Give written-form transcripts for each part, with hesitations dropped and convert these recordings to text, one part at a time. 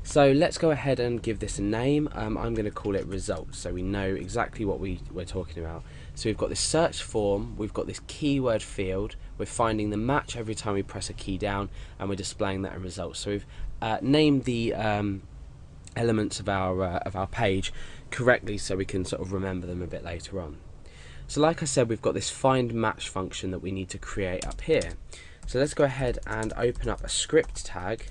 So let's go ahead and give this a name. I'm going to call it results, so we know exactly what we're talking about. So we've got this search form, we've got this keyword field, we're finding the match every time we press a key down, and we're displaying that in results. So we've named the elements of our page correctly, so we can sort of remember them a bit later on. So like I said, we've got this find match function that we need to create up here. So let's go ahead and open up a script tag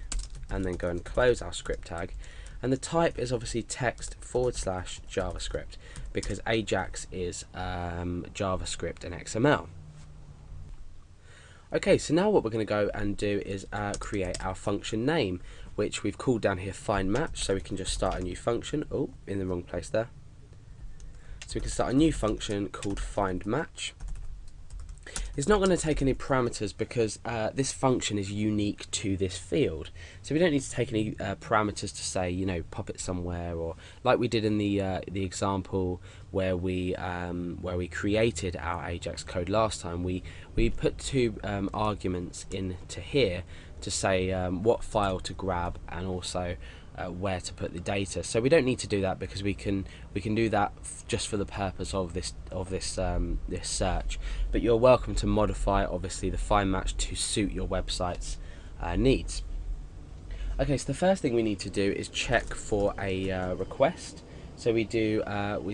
and then go and close our script tag, and the type is obviously text / JavaScript because Ajax is JavaScript and XML. Okay, so now what we're going to go and do is create our function name, which we've called down here find match, so we can just start a new function. Oh, in the wrong place there. So we can start a new function called find match. It's not going to take any parameters because this function is unique to this field. So we don't need to take any parameters to say, you know, pop it somewhere, or like we did in the example where we created our Ajax code last time. We put two arguments into here to say what file to grab and also where to put the data. So we don't need to do that because we can do that just for the purpose of this search. But you're welcome to modify obviously the find match to suit your website's needs. Okay, so the first thing we need to do is check for a request. So we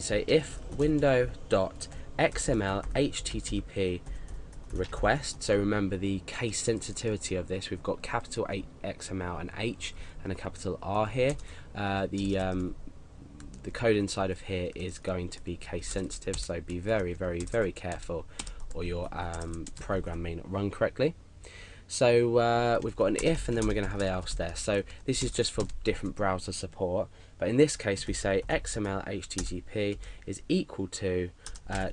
say if window.xml http request. So remember the case sensitivity of this. We've got capital XML and H and a capital R here. The code inside of here is going to be case sensitive, so be very, very, very careful, or your program may not run correctly. So we've got an if, and then we're going to have an else there. So this is just for different browser support, but in this case we say XML HTTP is equal to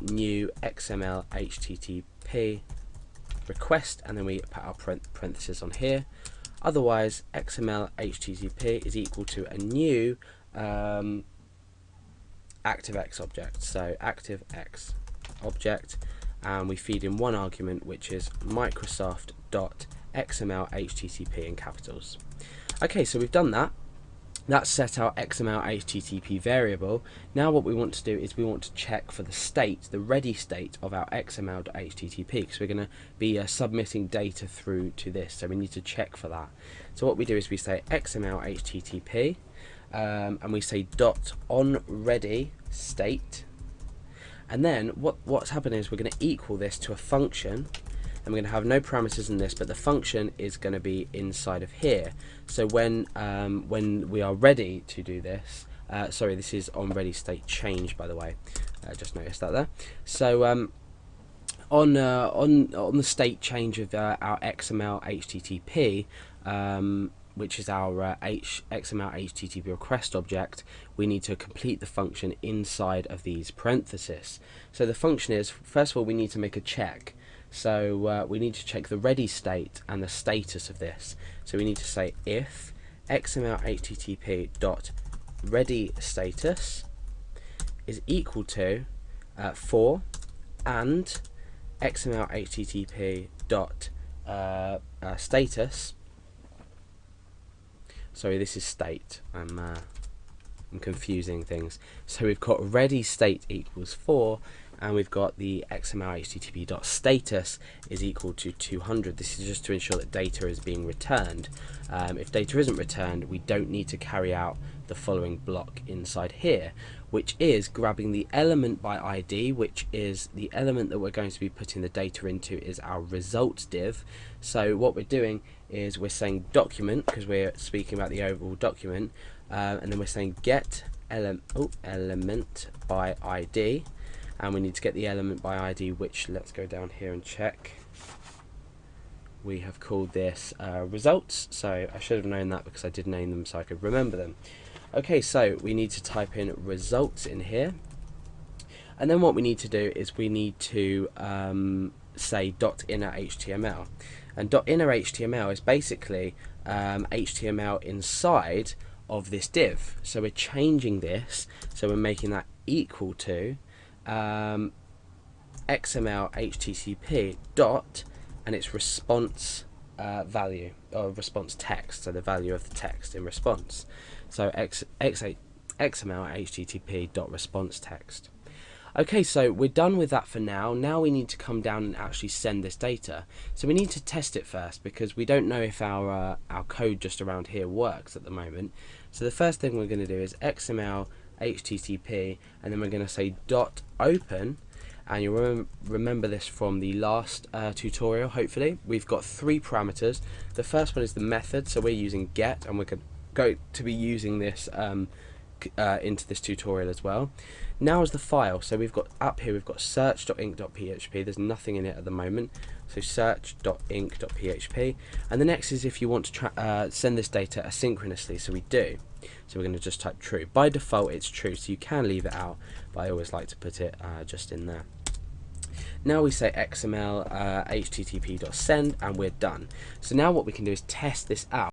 new XML HTTP request, and then we put our parentheses on here. Otherwise, XML HTTP is equal to a new ActiveX object. So ActiveX object, and we feed in one argument, which is Microsoft.xml HTTP in capitals. Okay, so we've done that. That's set our XML HTTP variable. Now what we want to do is we want to check for the state, the ready state of our XML.http, because we're going to be submitting data through to this, so we need to check for that. So what we do is we say XML HTTP, and we say dot on ready state, and then what's happening is we're going to equal this to a function, and we're going to have no parameters in this, but the function is going to be inside of here. So when we are ready to do this, sorry, this is on ready state change, by the way. Just noticed that there. So on the state change of our XML HTTP, which is our XML HTTP request object, we need to complete the function inside of these parentheses. So the function is, first of all, we need to make a check. So we need to check the ready state and the status of this. So we need to say if XML HTTP dot ready status is equal to for and XML HTTP dot status. Sorry, this is state. I'm confusing things. So we've got ready state equals 4, and we've got the XML HTTP dot status is equal to 200. This is just to ensure that data is being returned. If data isn't returned, we don't need to carry out the following block inside here, which is grabbing the element by ID, which is the element that we're going to be putting the data into is our results div. So what we're doing is we're saying document, because we're speaking about the overall document, and then we're saying get element by ID, and we need to get the element by ID, which, let's go down here and check. We have called this results, so I should have known that because I did name them so I could remember them. Okay, so we need to type in results in here, and then what we need to do is we need to say .inner HTML, and .inner HTML is basically HTML inside of this div. So we're changing this, so we're making that equal to XML HTTP dot and its response value or response text, so the value of the text in response. So XML HTTP dot response text. Okay, so we're done with that for now. Now we need to come down and actually send this data. So we need to test it first because we don't know if our code just around here works at the moment. So the first thing we're going to do is XML HTTP, and then we're going to say dot open. And you'll remember this from the last tutorial, hopefully. We've got 3 parameters. The first one is the method, so we're using get, and we're going to be using this into this tutorial as well. Now is the file, so we've got up here, we've got search.inc.php. There's nothing in it at the moment, so search.inc.php. And the next is if you want to send this data asynchronously, so we do. So we're going to just type true. By default it's true, so you can leave it out, but I always like to put it just in there. Now we say XML HTTP.send, and we're done. So now what we can do is test this out.